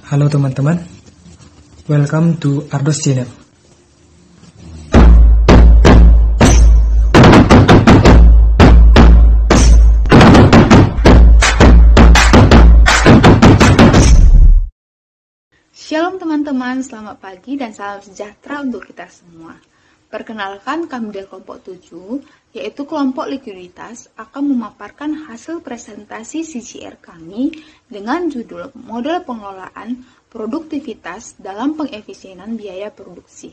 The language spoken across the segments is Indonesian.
Halo teman-teman, welcome to Ardos Channel. Shalom teman-teman, selamat pagi dan salam sejahtera untuk kita semua. Perkenalkan, kami dari kelompok 7, yaitu kelompok likuiditas, akan memaparkan hasil presentasi CCR kami dengan judul Model Pengelolaan Produktivitas dalam Pengefisienan Biaya Produksi.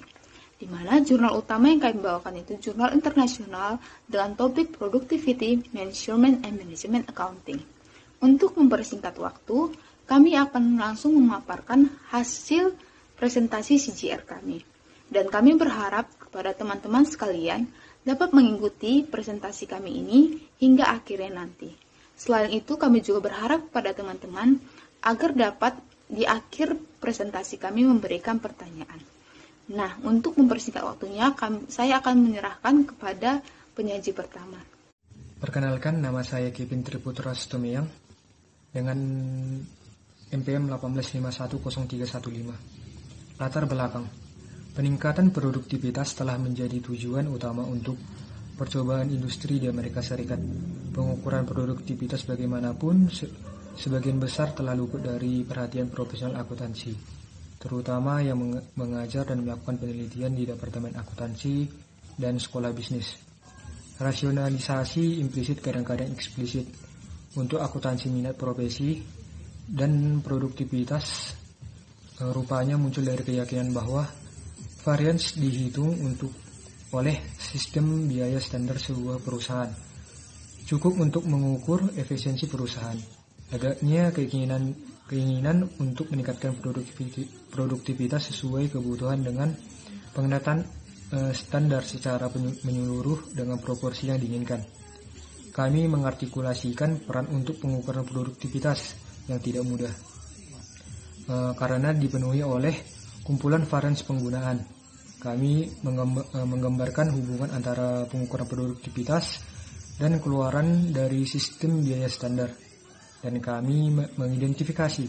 Di mana jurnal utama yang kami bawakan itu jurnal internasional dengan topik Productivity, Measurement and Management Accounting. Untuk mempersingkat waktu, kami akan langsung memaparkan hasil presentasi CCR kami. Dan kami berharap kepada teman-teman sekalian dapat mengikuti presentasi kami ini hingga akhirnya nanti. Selain itu, kami juga berharap kepada teman-teman agar dapat di akhir presentasi kami memberikan pertanyaan. Nah, untuk mempersingkat waktunya, saya akan menyerahkan kepada penyaji pertama. Perkenalkan, nama saya Kevin Triputra Sutomeyang dengan MPM 18510315. Latar belakang: peningkatan produktivitas telah menjadi tujuan utama untuk percobaan industri di Amerika Serikat. Pengukuran produktivitas bagaimanapun sebagian besar telah luput dari perhatian profesional akuntansi, terutama yang mengajar dan melakukan penelitian di Departemen Akuntansi dan Sekolah Bisnis. Rasionalisasi implisit kadang-kadang eksplisit untuk akuntansi minat profesi dan produktivitas rupanya muncul dari keyakinan bahwa varians dihitung oleh sistem biaya standar sebuah perusahaan cukup untuk mengukur efisiensi perusahaan. Agaknya keinginan untuk meningkatkan produktivitas sesuai kebutuhan dengan pengetatan standar secara menyeluruh dengan proporsi yang diinginkan. Kami mengartikulasikan peran untuk pengukuran produktivitas yang tidak mudah karena dipenuhi oleh kumpulan varians penggunaan. Kami menggambarkan hubungan antara pengukuran produktivitas dan keluaran dari sistem biaya standar, dan kami mengidentifikasi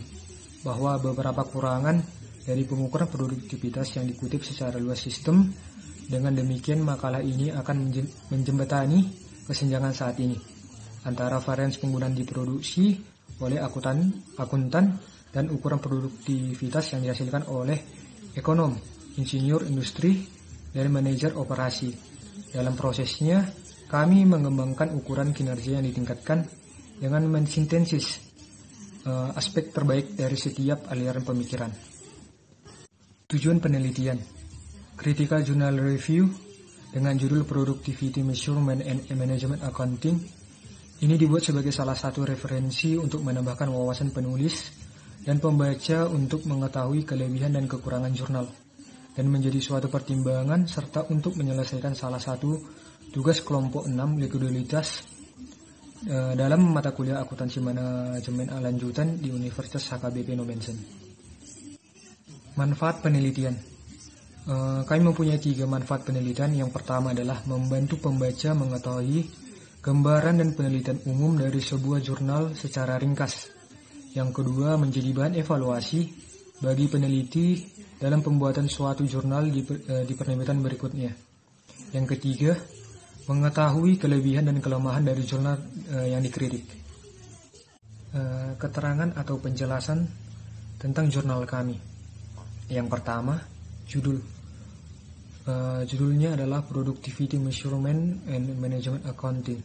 bahwa beberapa kekurangan dari pengukuran produktivitas yang dikutip secara luas sistem. Dengan demikian, makalah ini akan menjembatani kesenjangan saat ini antara varians penggunaan diproduksi oleh akuntan dan ukuran produktivitas yang dihasilkan oleh ekonom, insinyur industri, dan manajer operasi. Dalam prosesnya, kami mengembangkan ukuran kinerja yang ditingkatkan dengan mensintesis aspek terbaik dari setiap aliran pemikiran. Tujuan penelitian: Critical Journal Review dengan judul Productivity Measurement and Management Accounting. Ini dibuat sebagai salah satu referensi untuk menambahkan wawasan penulis dan pembaca untuk mengetahui kelebihan dan kekurangan jurnal, dan menjadi suatu pertimbangan serta untuk menyelesaikan salah satu tugas kelompok 6 likuiditas dalam mata kuliah akuntansi manajemen lanjutan di Universitas HKBP Nomensen. Manfaat penelitian: kami mempunyai 3 manfaat penelitian. Yang pertama adalah membantu pembaca mengetahui gambaran dan penelitian umum dari sebuah jurnal secara ringkas. Yang kedua, menjadi bahan evaluasi bagi peneliti dalam pembuatan suatu jurnal di penerbitan berikutnya. Yang ketiga, mengetahui kelebihan dan kelemahan dari jurnal yang dikritik. Keterangan atau penjelasan tentang jurnal kami. Yang pertama, judulnya adalah Productivity Measurement and Management Accounting.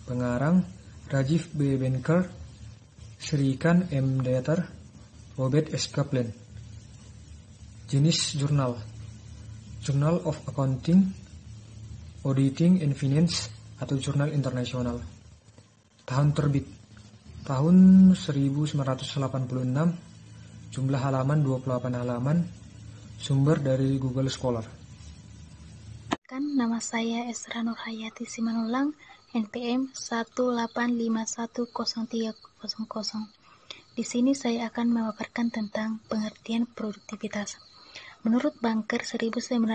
Pengarang Rajiv B. Benker, Srikan M. Datar, Robert S. Kaplan. Jenis jurnal: Journal of Accounting, Auditing and Finance atau jurnal internasional. Tahun terbit: tahun 1986. Jumlah halaman 28 halaman. Sumber dari Google Scholar. Nama saya Esra Nurhayati Simanulang, NPM 185103000. Di sini saya akan memaparkan tentang pengertian produktivitas. Menurut Banker 1986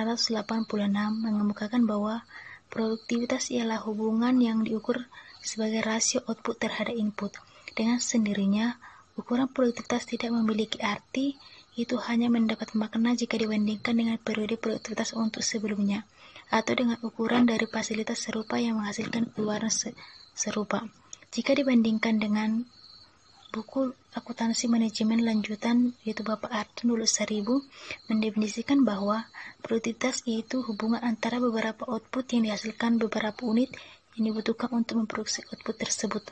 mengemukakan bahwa produktivitas ialah hubungan yang diukur sebagai rasio output terhadap input. Dengan sendirinya, Ukuran produktivitas tidak memiliki arti, itu hanya mendapat makna jika dibandingkan dengan periode produktivitas untuk sebelumnya, atau dengan ukuran dari fasilitas serupa yang menghasilkan keluaran serupa. Jika dibandingkan dengan buku akuntansi manajemen lanjutan, yaitu Bapak Artin lulus 1000, mendefinisikan bahwa produktivitas yaitu hubungan antara beberapa output yang dihasilkan beberapa unit yang dibutuhkan untuk memproduksi output tersebut.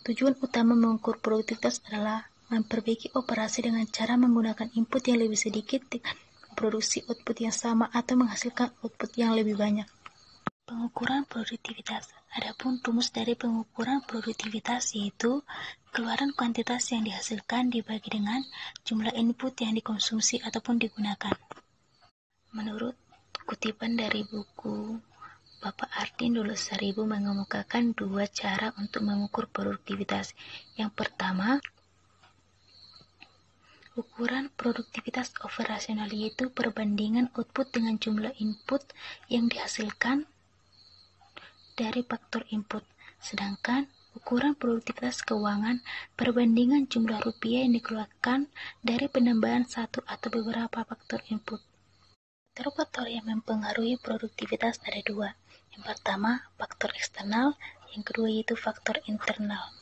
Tujuan utama mengukur produktivitas adalah memperbaiki operasi dengan cara menggunakan input yang lebih sedikit dengan memproduksi output yang sama atau menghasilkan output yang lebih banyak. Pengukuran produktivitas. Adapun rumus dari pengukuran produktivitas yaitu keluaran kuantitas yang dihasilkan dibagi dengan jumlah input yang dikonsumsi ataupun digunakan. Menurut kutipan dari buku Bapak Artin lulus 1000 mengemukakan dua cara untuk mengukur produktivitas. Yang pertama, ukuran produktivitas operasional yaitu perbandingan output dengan jumlah input yang dihasilkan dari faktor input. Sedangkan ukuran produktivitas keuangan perbandingan jumlah rupiah yang dikeluarkan dari penambahan satu atau beberapa faktor input. Faktor-faktor yang mempengaruhi produktivitas ada dua. Yang pertama, faktor eksternal, yang kedua yaitu faktor internal.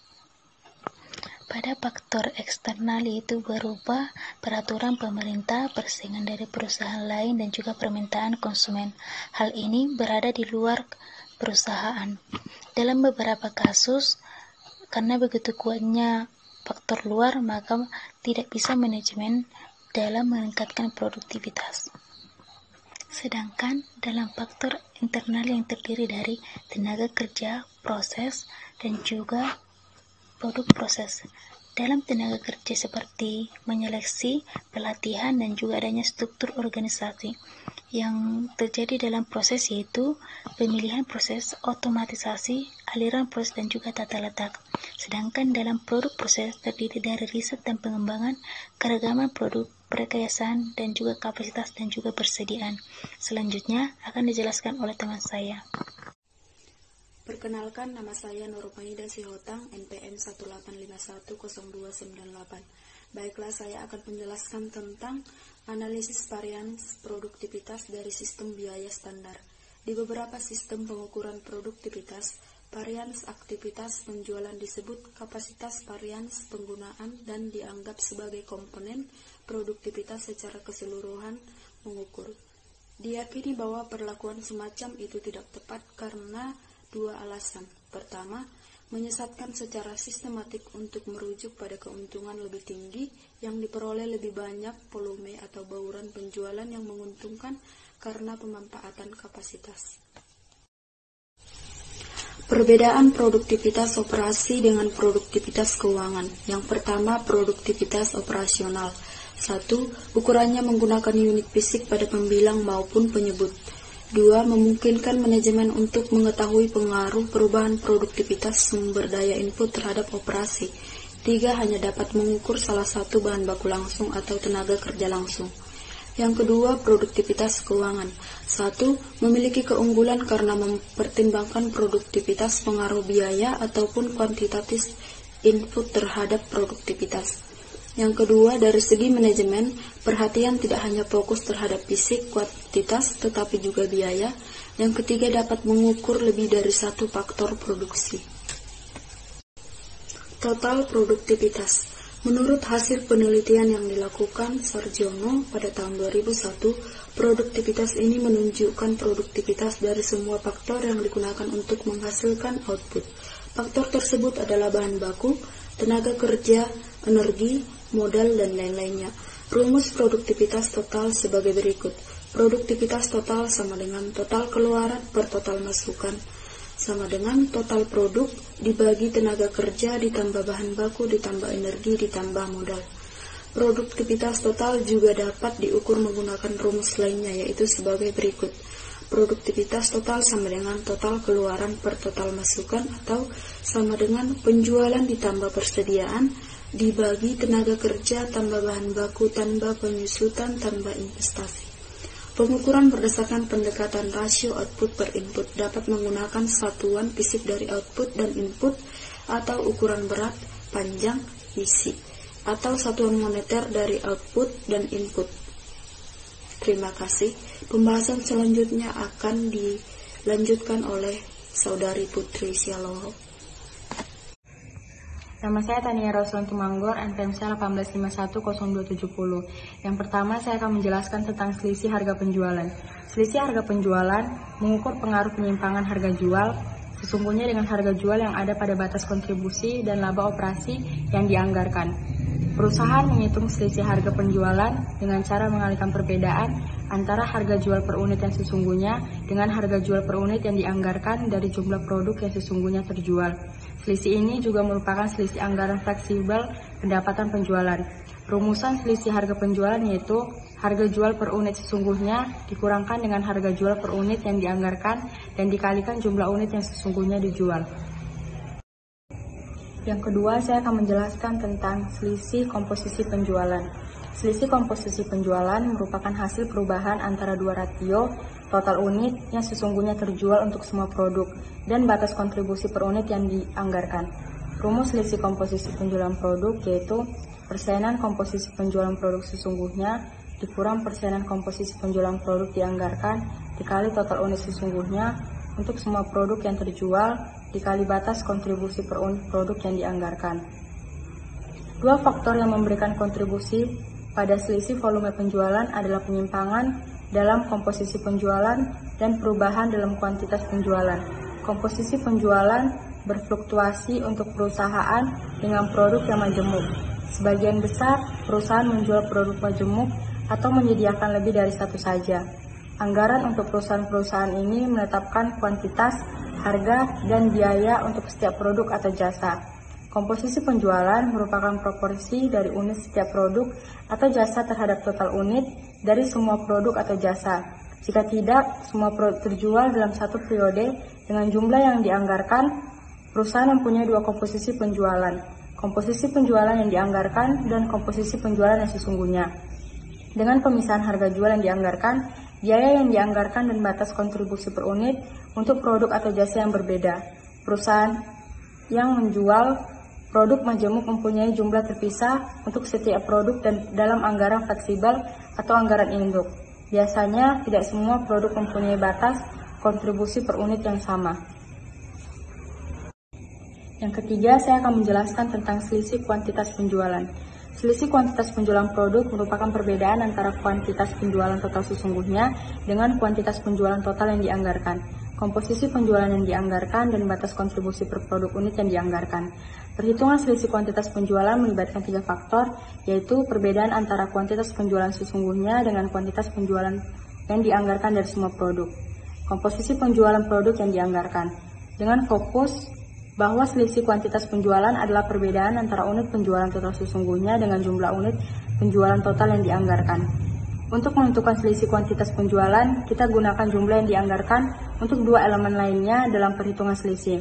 Pada faktor eksternal yaitu berupa peraturan pemerintah, persaingan dari perusahaan lain, dan juga permintaan konsumen. Hal ini berada di luar perusahaan. Dalam beberapa kasus, karena begitu kuatnya faktor luar, maka tidak bisa manajemen dalam meningkatkan produktivitas. Sedangkan dalam faktor internal yang terdiri dari tenaga kerja, proses, dan juga produk proses. Dalam tenaga kerja seperti menyeleksi, pelatihan, dan juga adanya struktur organisasi yang terjadi dalam proses yaitu pemilihan proses, otomatisasi, aliran proses, dan juga tata letak. Sedangkan dalam produk proses terdiri dari riset dan pengembangan, keragaman produk, perekayasaan, dan juga kapasitas dan juga persediaan. Selanjutnya akan dijelaskan oleh teman saya. Perkenalkan, nama saya Nurmaida Sihotang, NPM 185102998. Baiklah, saya akan menjelaskan tentang analisis varians produktivitas dari sistem biaya standar. Di beberapa sistem pengukuran produktivitas, varians aktivitas penjualan disebut kapasitas varians penggunaan dan dianggap sebagai komponen produktivitas secara keseluruhan mengukur. Diyakini bahwa perlakuan semacam itu tidak tepat karena dua alasan. Pertama, menyesatkan secara sistematik untuk merujuk pada keuntungan lebih tinggi yang diperoleh lebih banyak volume atau bauran penjualan yang menguntungkan karena pemanfaatan kapasitas. Perbedaan produktivitas operasi dengan produktivitas keuangan. Yang pertama, produktivitas operasional. 1. Ukurannya menggunakan unit fisik pada pembilang maupun penyebut. 2. Memungkinkan manajemen untuk mengetahui pengaruh perubahan produktivitas sumber daya input terhadap operasi. 3. Hanya dapat mengukur salah satu bahan baku langsung atau tenaga kerja langsung. Yang kedua, produktivitas keuangan. 1. Memiliki keunggulan karena mempertimbangkan produktivitas pengaruh biaya ataupun kuantitatif input terhadap produktivitas. Yang kedua, dari segi manajemen, perhatian tidak hanya fokus terhadap fisik, kuantitas, tetapi juga biaya. Yang ketiga, dapat mengukur lebih dari satu faktor produksi. Total produktivitas. Menurut hasil penelitian yang dilakukan Sarjono pada tahun 2001, produktivitas ini menunjukkan produktivitas dari semua faktor yang digunakan untuk menghasilkan output. Faktor tersebut adalah bahan baku, tenaga kerja, energi, modal, dan lain-lainnya. Rumus produktivitas total sebagai berikut. Produktivitas total sama dengan total keluaran per total masukan, sama dengan total produk dibagi tenaga kerja ditambah bahan baku ditambah energi ditambah modal. Produktivitas total juga dapat diukur menggunakan rumus lainnya, yaitu sebagai berikut. Produktivitas total sama dengan total keluaran per total masukan atau sama dengan penjualan ditambah persediaan dibagi tenaga kerja tambah bahan baku tambah penyusutan tambah investasi. Pengukuran berdasarkan pendekatan rasio output per input dapat menggunakan satuan fisik dari output dan input atau ukuran berat, panjang, isi. atau satuan moneter dari output dan input. Terima kasih. Pembahasan selanjutnya akan dilanjutkan oleh Saudari Putri Sialoho. Nama saya Tania Roslan Tumanggor, NPM 18510270. Yang pertama, saya akan menjelaskan tentang selisih harga penjualan. Selisih harga penjualan mengukur pengaruh penyimpangan harga jual sesungguhnya dengan harga jual yang ada pada batas kontribusi dan laba operasi yang dianggarkan. Perusahaan menghitung selisih harga penjualan dengan cara mengalihkan perbedaan antara harga jual per unit yang sesungguhnya dengan harga jual per unit yang dianggarkan dari jumlah produk yang sesungguhnya terjual. Selisih ini juga merupakan selisih anggaran fleksibel pendapatan penjualan. Rumusan selisih harga penjualan yaitu harga jual per unit sesungguhnya dikurangkan dengan harga jual per unit yang dianggarkan dan dikalikan jumlah unit yang sesungguhnya dijual. Yang kedua, saya akan menjelaskan tentang selisih komposisi penjualan. Selisih komposisi penjualan merupakan hasil perubahan antara dua rasio total unit yang sesungguhnya terjual untuk semua produk dan batas kontribusi per unit yang dianggarkan. Rumus selisih komposisi penjualan produk yaitu persenan komposisi penjualan produk sesungguhnya dikurang persenan komposisi penjualan produk dianggarkan dikali total unit sesungguhnya untuk semua produk yang terjual dikali batas kontribusi per unit produk yang dianggarkan. Dua faktor yang memberikan kontribusi pada selisih volume penjualan adalah penyimpangan dalam komposisi penjualan dan perubahan dalam kuantitas penjualan. Komposisi penjualan berfluktuasi untuk perusahaan dengan produk yang majemuk. Sebagian besar perusahaan menjual produk majemuk atau menyediakan lebih dari satu saja. Anggaran untuk perusahaan-perusahaan ini menetapkan kuantitas, harga, dan biaya untuk setiap produk atau jasa. Komposisi penjualan merupakan proporsi dari unit setiap produk atau jasa terhadap total unit dari semua produk atau jasa. Jika tidak, semua produk terjual dalam satu periode dengan jumlah yang dianggarkan, perusahaan mempunyai dua komposisi penjualan. Komposisi penjualan yang dianggarkan dan komposisi penjualan yang sesungguhnya. Dengan pemisahan harga jual yang dianggarkan, biaya yang dianggarkan dan batas kontribusi per unit untuk produk atau jasa yang berbeda. Perusahaan yang menjual produk majemuk mempunyai jumlah terpisah untuk setiap produk dan dalam anggaran fleksibel atau anggaran induk. Biasanya tidak semua produk mempunyai batas kontribusi per unit yang sama. Yang ketiga, saya akan menjelaskan tentang selisih kuantitas penjualan. Selisih kuantitas penjualan produk merupakan perbedaan antara kuantitas penjualan total sesungguhnya dengan kuantitas penjualan total yang dianggarkan, komposisi penjualan yang dianggarkan, dan batas kontribusi per produk unit yang dianggarkan. Perhitungan selisih kuantitas penjualan melibatkan tiga faktor, yaitu perbedaan antara kuantitas penjualan sesungguhnya dengan kuantitas penjualan yang dianggarkan dari semua produk, komposisi penjualan produk yang dianggarkan, dengan fokus bahwa selisih kuantitas penjualan adalah perbedaan antara unit penjualan total sesungguhnya dengan jumlah unit penjualan total yang dianggarkan. Untuk menentukan selisih kuantitas penjualan, kita gunakan jumlah yang dianggarkan untuk dua elemen lainnya dalam perhitungan selisih.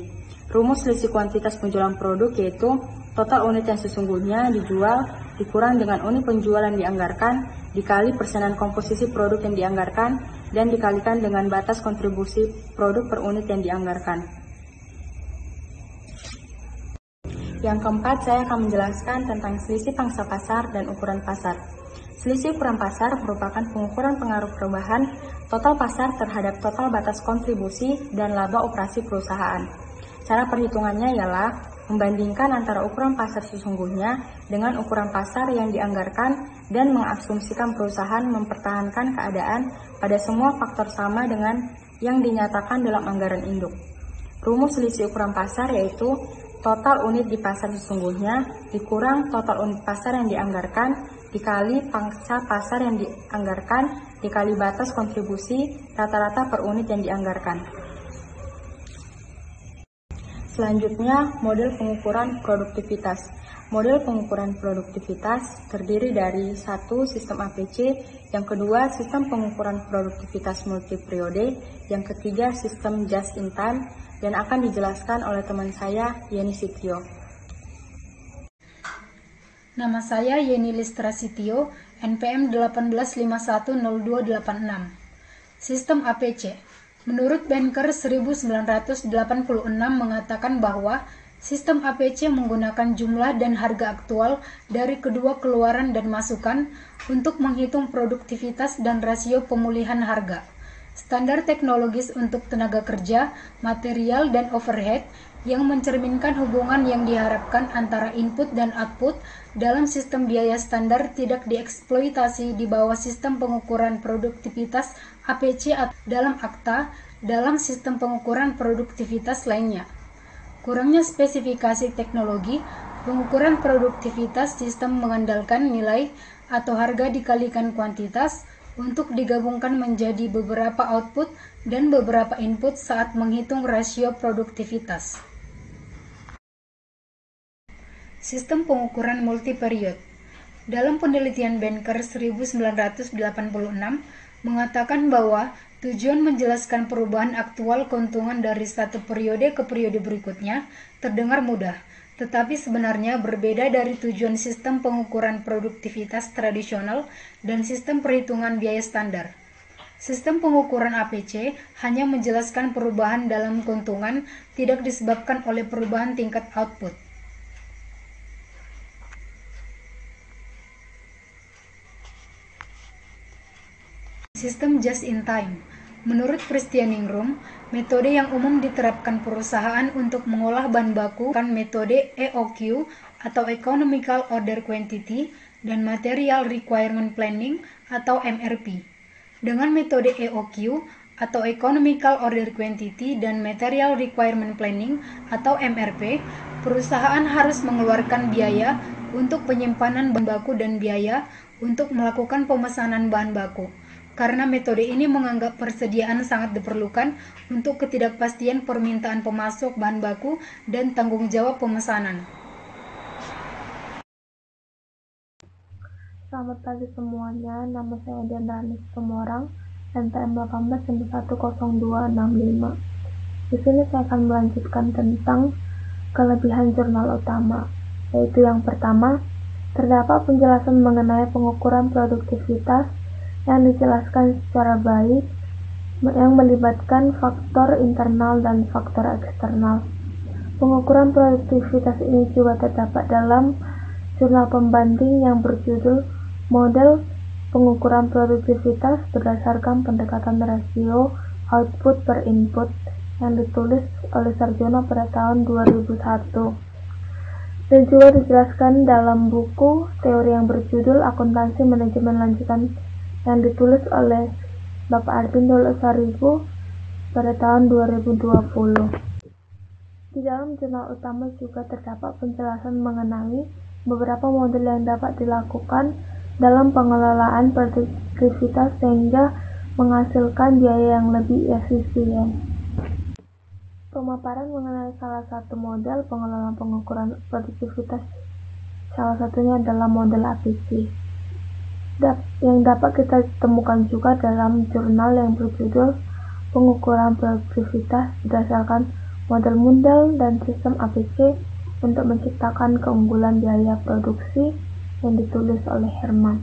Rumus selisih kuantitas penjualan produk yaitu total unit yang sesungguhnya dijual dikurang dengan unit penjualan yang dianggarkan dikali persenan komposisi produk yang dianggarkan dan dikalikan dengan batas kontribusi produk per unit yang dianggarkan. Yang keempat, saya akan menjelaskan tentang selisih pangsa pasar dan ukuran pasar. Selisih ukuran pasar merupakan pengukuran pengaruh perubahan total pasar terhadap total batas kontribusi dan laba operasi perusahaan. Cara perhitungannya ialah membandingkan antara ukuran pasar sesungguhnya dengan ukuran pasar yang dianggarkan dan mengasumsikan perusahaan mempertahankan keadaan pada semua faktor sama dengan yang dinyatakan dalam anggaran induk. Rumus selisih ukuran pasar yaitu total unit di pasar sesungguhnya dikurang total unit pasar yang dianggarkan dikali pangsa pasar yang dianggarkan dikali batas kontribusi rata-rata per unit yang dianggarkan. Selanjutnya, model pengukuran produktivitas. Model pengukuran produktivitas terdiri dari 1. Sistem APC, yang kedua sistem pengukuran produktivitas multiperiode, yang ketiga sistem just in time, dan akan dijelaskan oleh teman saya, Yeni Sitio. Nama saya Yeni Listra Sitio, NPM 18510286. Sistem APC. Menurut Banker 1986 mengatakan bahwa Sistem APC menggunakan jumlah dan harga aktual dari kedua keluaran dan masukan untuk menghitung produktivitas dan rasio pemulihan harga. Standar teknologis untuk tenaga kerja, material, dan overhead yang mencerminkan hubungan yang diharapkan antara input dan output dalam sistem biaya standar tidak dieksploitasi di bawah sistem pengukuran produktivitas APC dalam akta dalam sistem pengukuran produktivitas lainnya. Kurangnya spesifikasi teknologi, pengukuran produktivitas sistem mengandalkan nilai atau harga dikalikan kuantitas untuk digabungkan menjadi beberapa output dan beberapa input saat menghitung rasio produktivitas. Sistem pengukuran multiperiod. Dalam penelitian Banker 1986 mengatakan bahwa tujuan menjelaskan perubahan aktual keuntungan dari satu periode ke periode berikutnya terdengar mudah, tetapi sebenarnya berbeda dari tujuan sistem pengukuran produktivitas tradisional dan sistem perhitungan biaya standar. Sistem pengukuran APC hanya menjelaskan perubahan dalam keuntungan tidak disebabkan oleh perubahan tingkat output. Sistem just-in-time. Menurut Christianingrum, metode yang umum diterapkan perusahaan untuk mengolah bahan baku kan metode EOQ atau Economical Order Quantity dan Material Requirement Planning atau MRP. Dengan metode EOQ atau Economical Order Quantity dan Material Requirement Planning atau MRP, perusahaan harus mengeluarkan biaya untuk penyimpanan bahan baku dan biaya untuk melakukan pemesanan bahan baku. Karena metode ini menganggap persediaan sangat diperlukan untuk ketidakpastian permintaan pemasok bahan baku dan tanggung jawab pemesanan. Selamat pagi semuanya, nama saya Diana Anis Tumorang, NPM 18910265. Di sini saya akan melanjutkan tentang kelebihan jurnal utama, yaitu yang pertama, terdapat penjelasan mengenai pengukuran produktivitas yang dijelaskan secara baik yang melibatkan faktor internal dan faktor eksternal. Pengukuran produktivitas ini juga terdapat dalam jurnal pembanding yang berjudul Model Pengukuran Produktivitas berdasarkan pendekatan rasio output per input yang ditulis oleh Sarjono pada tahun 2001. Dan juga dijelaskan dalam buku teori yang berjudul Akuntansi Manajemen Lanjutan yang ditulis oleh Bapak Arvindo Lestaribu pada tahun 2020. Di dalam jurnal utama juga terdapat penjelasan mengenai beberapa model yang dapat dilakukan dalam pengelolaan produktivitas sehingga menghasilkan biaya yang lebih efisien. Pemaparan mengenai salah satu model pengelolaan pengukuran produktivitas, salah satunya adalah model APC. Yang dapat kita temukan juga dalam jurnal yang berjudul Pengukuran Produktivitas berdasarkan model Mundell dan sistem APC untuk menciptakan keunggulan biaya produksi yang ditulis oleh Herman.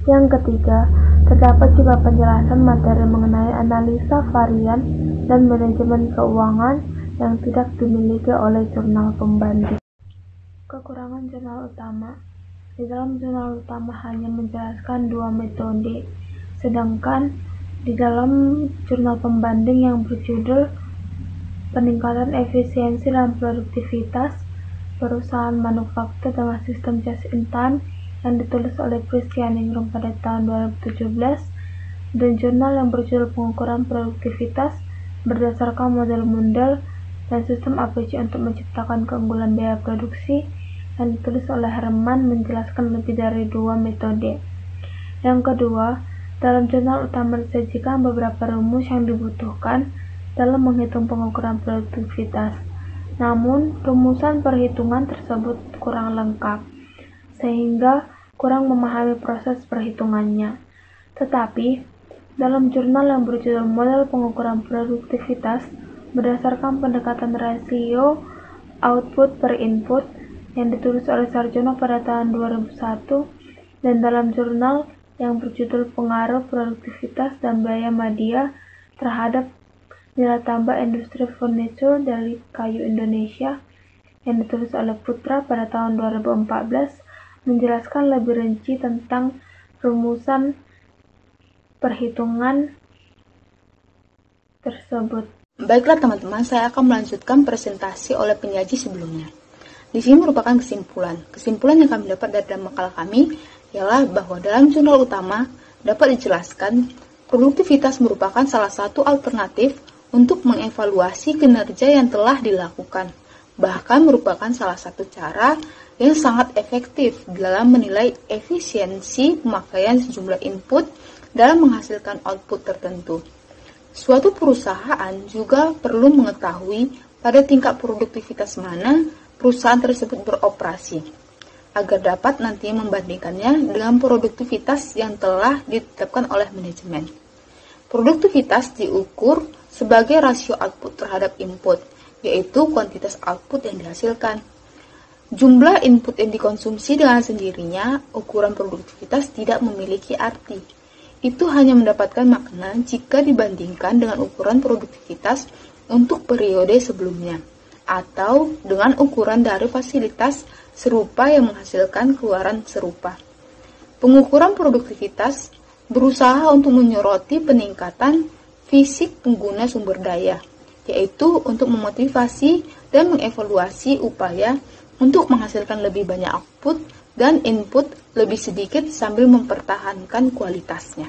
Yang ketiga, terdapat juga penjelasan materi mengenai analisa varian dan manajemen keuangan yang tidak dimiliki oleh jurnal pembanding. Kekurangan jurnal utama. Di dalam jurnal utama hanya menjelaskan dua metode, sedangkan di dalam jurnal pembanding yang berjudul Peningkatan Efisiensi dan Produktivitas Perusahaan Manufaktur dengan Sistem Just-in-Time yang ditulis oleh Christianingrum pada tahun 2017, dan jurnal yang berjudul Pengukuran Produktivitas berdasarkan model Mundell dan sistem APC untuk menciptakan keunggulan biaya produksi yang ditulis oleh Herman menjelaskan lebih dari dua metode. Yang kedua, dalam jurnal utama disajikan beberapa rumus yang dibutuhkan dalam menghitung pengukuran produktivitas. Namun, rumusan perhitungan tersebut kurang lengkap, sehingga kurang memahami proses perhitungannya. Tetapi, dalam jurnal yang berjudul Model Pengukuran Produktivitas berdasarkan pendekatan rasio output per input yang ditulis oleh Sarjono pada tahun 2001, dan dalam jurnal yang berjudul Pengaruh Produktivitas dan Biaya Media terhadap Nilai Tambah Industri Furniture dari Kayu Indonesia yang ditulis oleh Putra pada tahun 2014 menjelaskan lebih rinci tentang rumusan perhitungan tersebut. Baiklah teman-teman, saya akan melanjutkan presentasi oleh penyaji sebelumnya. Di sini merupakan kesimpulan. Kesimpulan yang kami dapat dari dalam makalah kami ialah bahwa dalam jurnal utama dapat dijelaskan produktivitas merupakan salah satu alternatif untuk mengevaluasi kinerja yang telah dilakukan, bahkan merupakan salah satu cara yang sangat efektif dalam menilai efisiensi pemakaian sejumlah input dalam menghasilkan output tertentu. Suatu perusahaan juga perlu mengetahui pada tingkat produktivitas mana perusahaan tersebut beroperasi, agar dapat nanti membandingkannya dengan produktivitas yang telah ditetapkan oleh manajemen. Produktivitas diukur sebagai rasio output terhadap input, yaitu kuantitas output yang dihasilkan. Jumlah input yang dikonsumsi dengan sendirinya, ukuran produktivitas tidak memiliki arti. Itu hanya mendapatkan makna jika dibandingkan dengan ukuran produktivitas untuk periode sebelumnya, atau dengan ukuran dari fasilitas serupa yang menghasilkan keluaran serupa. Pengukuran produktivitas berusaha untuk menyoroti peningkatan fisik pengguna sumber daya, yaitu untuk memotivasi dan mengevaluasi upaya untuk menghasilkan lebih banyak output dan input lebih sedikit sambil mempertahankan kualitasnya.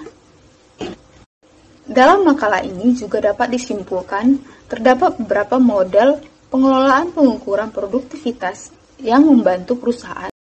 Dalam makalah ini juga dapat disimpulkan terdapat beberapa model pengelolaan pengukuran produktivitas yang membantu perusahaan